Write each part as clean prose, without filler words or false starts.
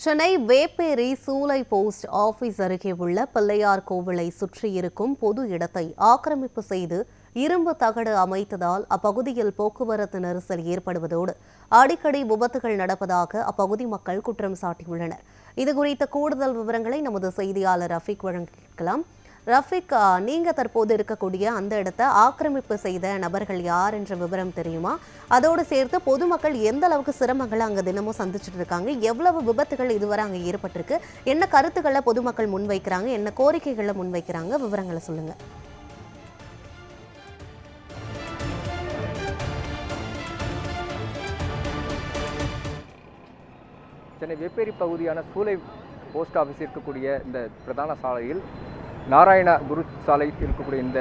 சென்னை வேப்பேரி சூலை post office அருகே உள்ள பிள்ளையார் கோவிலை சுற்றியிருக்கும் பொது இடத்தை ஆக்கிரமிப்பு செய்து இரும்பு தகடு அமைத்ததால் அப்பகுதியில் போக்குவரத்து நெரிசல் ஏற்படுவதோடு அடிக்கடி விபத்துகள் நடப்பதாக அப்பகுதி மக்கள் குற்றம் சாட்டியுள்ளனர். இதுகுறித்த கூடுதல் விவரங்களை நமது செய்தியாளர் ரஃபீக் வழங்க கேட்கலாம். ரஃபீக், நீங்க தற்போது இருக்கக்கூடிய அந்த இடத்தை ஆக்கிரமிப்பு செய்த நபர்கள் யார் என்ற விவரம் தெரியுமா? அதோடு சேர்த்து பொதுமக்கள் எந்த அளவுக்கு சிரமங்களை அங்க தினமும் சந்திச்சுட்டு இருக்காங்க, எவ்வளவு விபத்துகள் இதுவரை அங்க ஏற்பட்டிருக்கு, என்ன கருத்துக்களை பொதுமக்கள் முன்வைக்கிறாங்க, என்ன கோரிக்கைகளை முன்வைக்கிறாங்க, விவரங்களை சொல்லுங்க. சென்னை வேப்பேரி பகுதியான சூலை போஸ்ட் ஆஃபீஸ் இருக்கக்கூடிய இந்த பிரதான சாலையில் நாராயண குரு சாலை இருக்கக்கூடிய இந்த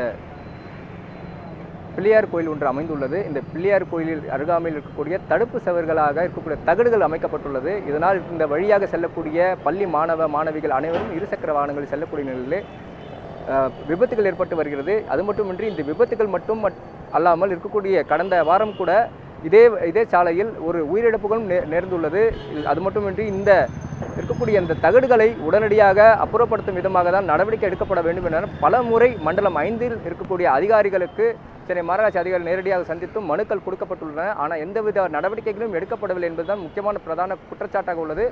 பிள்ளையார் கோயில் ஒன்று அமைந்துள்ளது. இந்த பிள்ளையார் கோயிலில் அருகாமையில் இருக்கக்கூடிய தடுப்பு சவர்களாக இருக்கக்கூடிய தகடுகள் அமைக்கப்பட்டுள்ளது. இதனால் இந்த வழியாக செல்லக்கூடிய பள்ளி மாணவிகள் அனைவரும் இருசக்கர வாகனங்களில் செல்லக்கூடிய நிலையிலே விபத்துகள் ஏற்பட்டு வருகிறது. அது மட்டுமின்றி இந்த விபத்துகள் மட்டும் அல்லாமல் இருக்கக்கூடிய கடந்த வாரம் கூட இதே சாலையில் ஒரு உயிரிழப்புகளும் நேர்ந்துள்ளது. அது மட்டுமின்றி இந்த இருக்கக்கூடிய அந்த தகடுகளை உடனடியாக அப்புறப்படுத்தும் விதமாக தான் நடவடிக்கை எடுக்கப்பட வேண்டும் என பல முறை மண்டலம் 5இல் இருக்கக்கூடிய அதிகாரிகளுக்கு சென்னை மாநகராட்சி அதிகாரிகள் நேரடியாக சந்தித்தும் மனுக்கள் கொடுக்கப்பட்டுள்ளன. ஆனால் எந்தவித நடவடிக்கைகளும் எடுக்கப்படவில்லை என்பதுதான் முக்கியமான பிரதான குற்றச்சாட்டாக உள்ளது.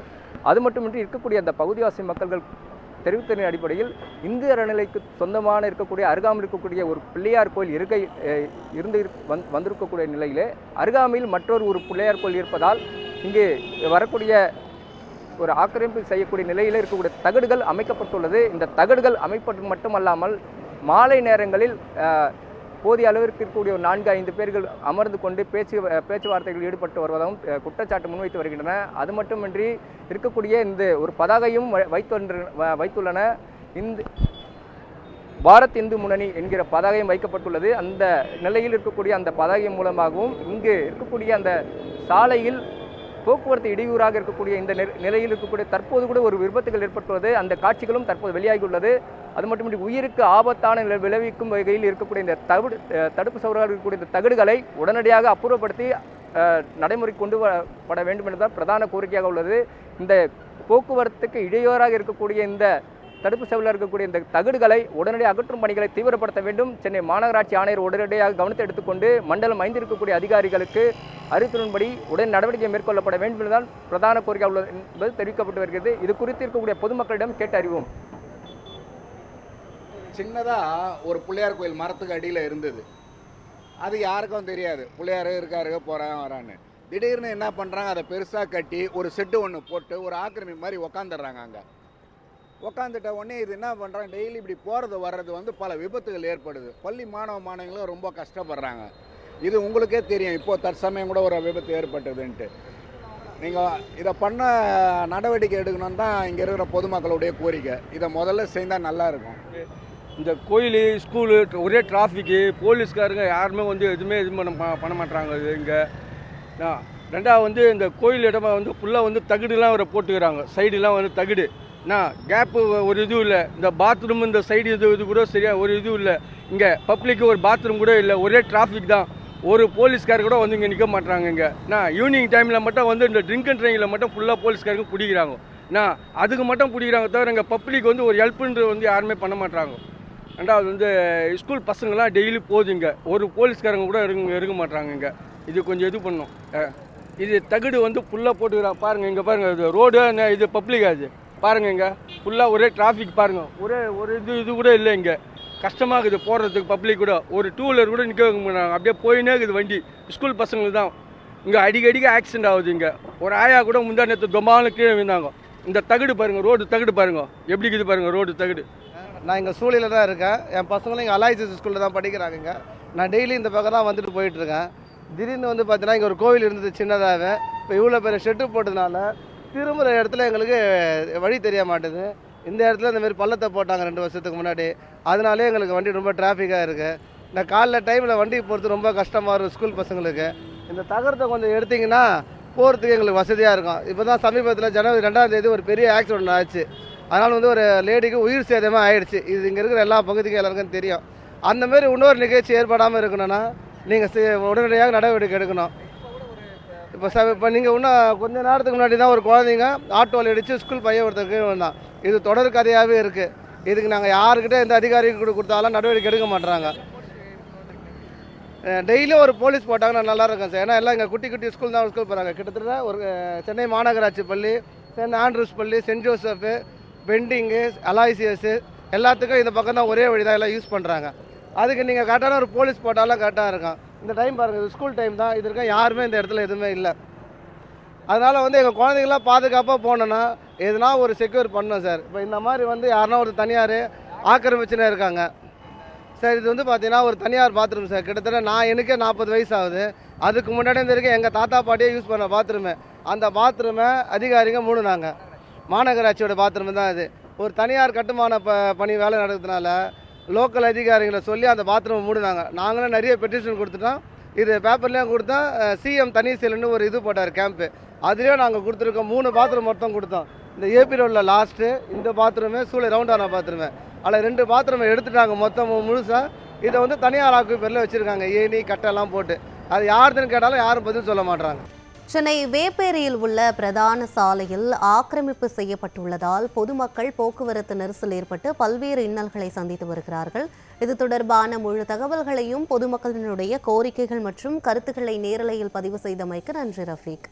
அது மட்டுமின்றி இருக்கக்கூடிய அந்த பகுதிவாசி மக்கள் தெரிவித்ததன் அடிப்படையில் இந்து அறநிலைக்கு சொந்தமான இருக்கக்கூடிய அருகாமையில் இருக்கக்கூடிய ஒரு பிள்ளையார் கோயில் வந்திருக்கக்கூடிய நிலையிலே அருகாமையில் மற்றொரு பிள்ளையார் கோயில் இருப்பதால் இங்கே வரக்கூடிய ஒரு ஆக்கிரமிப்பு செய்யக்கூடிய நிலையில் இருக்கக்கூடிய தகடுகள் அமைக்கப்பட்டுள்ளது. இந்த தகடுகள் அமைப்பது மட்டுமல்லாமல் மாலை நேரங்களில் போதிய அளவிற்கு இருக்கக்கூடிய ஒரு 4-5 பேர்கள் அமர்ந்து கொண்டு பேச்சுவார்த்தைகளில் ஈடுபட்டு வருவதாகவும் குற்றச்சாட்டு முன்வைத்து வருகின்றன. அது மட்டுமின்றி இருக்கக்கூடிய இந்த ஒரு பதாகையும் வைத்துள்ளன. இந்த பாரத் இந்து முன்னணி என்கிற பதாகையும் வைக்கப்பட்டுள்ளது. அந்த நிலையில் இருக்கக்கூடிய அந்த பதாகை மூலமாகவும் இங்கு இருக்கக்கூடிய அந்த சாலையில் போக்குவரத்து இடையூறாக இருக்கக்கூடிய இந்த நிலையில் இருக்கக்கூடிய தற்போது கூட ஒரு விபத்துகள் ஏற்பட்டுள்ளது. அந்த காட்சிகளும் தற்போது வெளியாகியுள்ளது. அது மட்டுமின்றி உயிருக்கு ஆபத்தான விளைவிக்கும் வகையில் இருக்கக்கூடிய இந்த தடுப்பு சவறாக இருக்கக்கூடிய இந்த தகடுகளை உடனடியாக அப்புறப்படுத்தி நடைமுறை கொண்டு வர வேண்டும் என்பதுதான் பிரதான கோரிக்கையாக உள்ளது. இந்த போக்குவரத்துக்கு இடையூறாக இருக்கக்கூடிய இந்த தடுப்பு சவரில் இருக்கக்கூடிய இந்த தகடுகளை உடனடியாக அகற்றும் பணிகளை தீவிரப்படுத்த வேண்டும். சென்னை மாநகராட்சி ஆணையர் உடனடியாக கவனத்தை எடுத்துக்கொண்டு மண்டலம் 5 இருக்கக்கூடிய அதிகாரிகளுக்கு அறிவுறுத்தின்படி உடன் நடவடிக்கை மேற்கொள்ளப்பட வேண்டும் என்பதால் பிரதான கோரிக்கை உள்ளது என்பது தெரிவிக்கப்பட்டு வருகிறது. இது குறித்து இருக்கக்கூடிய பொதுமக்களிடம் கேட்டு அறிவோம். சின்னதாக ஒரு பிள்ளையார் கோயில் மரத்துக்கு அடியில் இருந்தது. அது யாருக்கும் தெரியாது, பிள்ளையார் இருக்காரு போகிறான் வரான்னு. திடீர்னு என்ன பண்ணுறாங்க, அதை பெருசாக கட்டி ஒரு செட்டு ஒன்று போட்டு ஒரு ஆக்கிரமிப்பு மாதிரி உக்காந்துடுறாங்க. அங்கே உக்காந்துட்ட உடனே இது என்ன பண்ணுறாங்க, டெய்லி இப்படி போகிறது வர்றது பல விபத்துகள் ஏற்படுது. பள்ளி மாணவிகளும் ரொம்ப கஷ்டப்படுறாங்க. இது உங்களுக்கே தெரியும், இப்போது தற்சமயம் கூட ஒரு விபத்து ஏற்பட்டதுன்ட்டு. நீங்கள் இதை பண்ண நடவடிக்கை எடுக்கணும்னு தான் இங்கே இருக்கிற பொதுமக்களுடைய கோரிக்கை. இதை முதல்ல செய்தால் நல்லாயிருக்கும். இந்த கோயில் ஸ்கூலு ஒரே டிராஃபிக்கு, போலீஸ்காரங்க யாருமே எதுவுமே பண்ண மாட்டாங்க. இங்கே ரெண்டாவது இந்த கோயில் இடமா ஃபுல்லாக தகுடுலாம் வர போட்டுக்கிறாங்க. சைடுலாம் தகுடு கேப்பு ஒரு இதுவும் இல்லை. இந்த பாத்ரூம் இந்த சைடு இது கூட சரியாக ஒரு இதுவும் இல்லை. இங்கே பப்ளிக்கு ஒரு பாத்ரூம் கூட இல்லை. ஒரே டிராஃபிக் தான். ஒரு போலீஸ்கார் கூட இங்கே நிற்க மாட்டாங்க. இங்கே ஈவினிங் டைமில் மட்டும் இந்த ட்ரிங்க் அண்ட் ட்ரைங்கில் மட்டும் ஃபுல்லாக போலீஸ்காரங்க பிடிக்கிறாங்க. அதுக்கு மட்டும் பிடிக்கிறாங்க தவிர இங்கே பப்ளிக் ஒரு ஹெல்ப்புன்றது யாருமே பண்ண மாட்டாங்க. ரெண்டாவது ஸ்கூல் பசங்களாம் டெய்லி போகுது. இங்கே ஒரு போலீஸ்காரங்க கூட இருக்க மாட்டாங்க. இங்கே இது கொஞ்சம் இது பண்ணும். இது தகுடு ஃபுல்லாக போட்டுக்கிறாங்க. பாருங்கள், இங்கே பாருங்கள், இது ரோடு இது பப்ளிக். அது பாருங்கள், இங்கே ஃபுல்லாக ஒரே டிராஃபிக். பாருங்கள், ஒரு இது கூட இல்லை. இங்கே கஷ்டமாக இருக்குது போடுறதுக்கு. பப்ளிக் கூட ஒரு 2 வீலர் கூட நிற்க வைக்க மாட்டாங்க. அப்படியே போயினே இருக்குது வண்டி. ஸ்கூல் பசங்களுக்கு தான் இங்கே அடிக்கடிக்கு ஆக்சிடென்ட் ஆகுது. இங்கே ஒரு ஆயா கூட முந்தா நேற்று தொமாலும் கீழே விழுந்தாங்க. இந்த தகுடு பாருங்கள், ரோடு தகுடு பாருங்கள் எப்படி இருக்குது பாருங்கள், ரோடு தகுடு. நான் இங்கே சூழலில் தான் இருக்கேன். என் பசங்களும் இங்கே அலாய்ஸ் ஸ்கூலில் தான் படிக்கிறாங்க. இங்கே நான் டெய்லி இந்த பக்கம் தான் வந்துட்டு போயிட்டுருக்கேன். திடீர்னு பார்த்தீங்கன்னா இங்கே ஒரு கோவில் இருந்தது சின்னதாகவே. இப்போ இவ்வளோ பேர் ஷெட்டு போட்டதுனால திரும்புகிற இடத்துல எங்களுக்கு வழி தெரிய மாட்டேது. இந்த இடத்துல இந்தமாரி பள்ளத்தை போட்டாங்க 2 வருஷத்துக்கு முன்னாடி. அதனாலே எங்களுக்கு வண்டி ரொம்ப டிராஃபிக்காக இருக்குது. நான் காலைல டைமில் வண்டி போகிறது ரொம்ப கஷ்டமாக இருக்கும் ஸ்கூல் பசங்களுக்கு. இந்த தகரத்தை கொஞ்சம் எடுத்திங்கன்னா போகிறதுக்கு எங்களுக்கு வசதியாக இருக்கும். இப்போ தான் சமீபத்தில் ஜனவரி 2ஆம் தேதி ஒரு பெரிய ஆக்சிடென்ட் ஆச்சு. அதனால் ஒரு லேடிக்கு உயிர் சேதமாக ஆயிடுச்சு. இது இங்கே இருக்கிற எல்லா பகுதிக்கும் எல்லாருக்கும் தெரியும். அந்தமாரி இன்னொரு நிகழ்ச்சி ஏற்படாமல் இருக்கணும்னா நீங்கள் உடனடியாக நடவடிக்கை எடுக்கணும். இப்போ நீங்கள் இன்னும் கொஞ்ச நேரத்துக்கு முன்னாடி தான் ஒரு குழந்தைங்க ஆட்டோவில் இடித்து ஸ்கூல் பையன் ஒருத்தருக்கு வந்தான். இது தொடர் கதையாகவே இருக்குது. இதுக்கு நாங்கள் யாருக்கிட்ட எந்த அதிகாரிக்கு கொடுத்தாலும் நடவடிக்கை எடுக்க மாட்டுறாங்க. டெய்லியும் ஒரு போலீஸ் போட்டாங்கன்னா நல்லா இருக்கும் சார். ஏன்னா எல்லாம் இங்கே குட்டி குட்டி ஸ்கூல் தான் ஸ்கூல் போகிறாங்க. கிட்டத்தட்ட ஒரு சென்னை மாநகராட்சி பள்ளி, சென்ட் ஆண்ட்ரூஸ் பள்ளி, சென்ட் ஜோசப்பு, பெண்டிங்கு, அலாய்சியஸு எல்லாத்துக்கும் இந்த பக்கம் தான் ஒரே வழி தான் எல்லாம் யூஸ் பண்ணுறாங்க. அதுக்கு நீங்கள் கரெக்டான ஒரு போலீஸ் போட்டாலும் கரெக்டாக இருக்கும். இந்த டைம் பாருங்கள், இது ஸ்கூல் டைம் தான். இது இருக்க யாருமே இந்த இடத்துல எதுவுமே இல்லை. அதனால் வந்து எங்கள் குழந்தைங்களாம் பாதுகாப்பாக போனோன்னா எதுனா ஒரு செக்யூர் பண்ணணும் சார். இப்போ இந்த மாதிரி வந்து யாருன்னா ஒரு தனியார் ஆக்கிரமிச்சுன்னு இருக்காங்க சார். இது வந்து பார்த்தீங்கன்னா ஒரு தனியார் பாத்ரூம் சார். கிட்டத்தட்ட எனக்கே 40 வயசு ஆகுது. அதுக்கு முன்னாடி இருக்க எங்கள் தாத்தா பாட்டியே யூஸ் பண்ண பாத்ரூமு. அந்த பாத்ரூமை அதிகாரிங்க மூணுனாங்க. மாநகராட்சியோட பாத்ரூம் தான் அது. ஒரு தனியார் கட்டுமான பணி வேலை நடக்கிறதுனால லோக்கல் அதிகாரிகளை சொல்லி அந்த பாத்ரூமை மூடினாங்க. நாங்களும் நிறைய பெட்டிஷன் கொடுத்துட்டோம். இது பேப்பர்லேயும் கொடுத்தோம். சிஎம் தனி செல்லுன்னு ஒரு இது போட்டார் கேம்ப்பு. அதுலேயும் நாங்கள் கொடுத்துருக்கோம். 3 பாத்ரூம் மொத்தம் கொடுத்தோம். இந்த ஏபி ரோடில் லாஸ்ட்டு இந்த பாத்ரூமு, சூளை ரவுண்டான பாத்ரூமு, அதில் 2 பாத்ரூமை எடுத்துட்டாங்க மொத்தம் முழுசாக. இதை வந்து தனியார் ஆக்குப்பேரில் வச்சுருக்காங்க. ஏணி கட்டெல்லாம் போட்டு. அது யாருதுன்னு கேட்டாலும் யாரும் பதில் சொல்ல மாட்டாங்க. சென்னை வேப்பேரியில் உள்ள பிரதான சாலையில் ஆக்கிரமிப்பு செய்யப்பட்டுள்ளதால் பொதுமக்கள் போக்குவரத்து நெரிசல் ஏற்பட்டு பல்வேறு இன்னல்களை சந்தித்து வருகிறார்கள். இது தொடர்பான முழு தகவல்களையும் பொதுமக்களினுடைய கோரிக்கைகள் மற்றும் கருத்துக்களை நேரலையில் பதிவு செய்தமைக்கு நன்றி ரஃபீக்.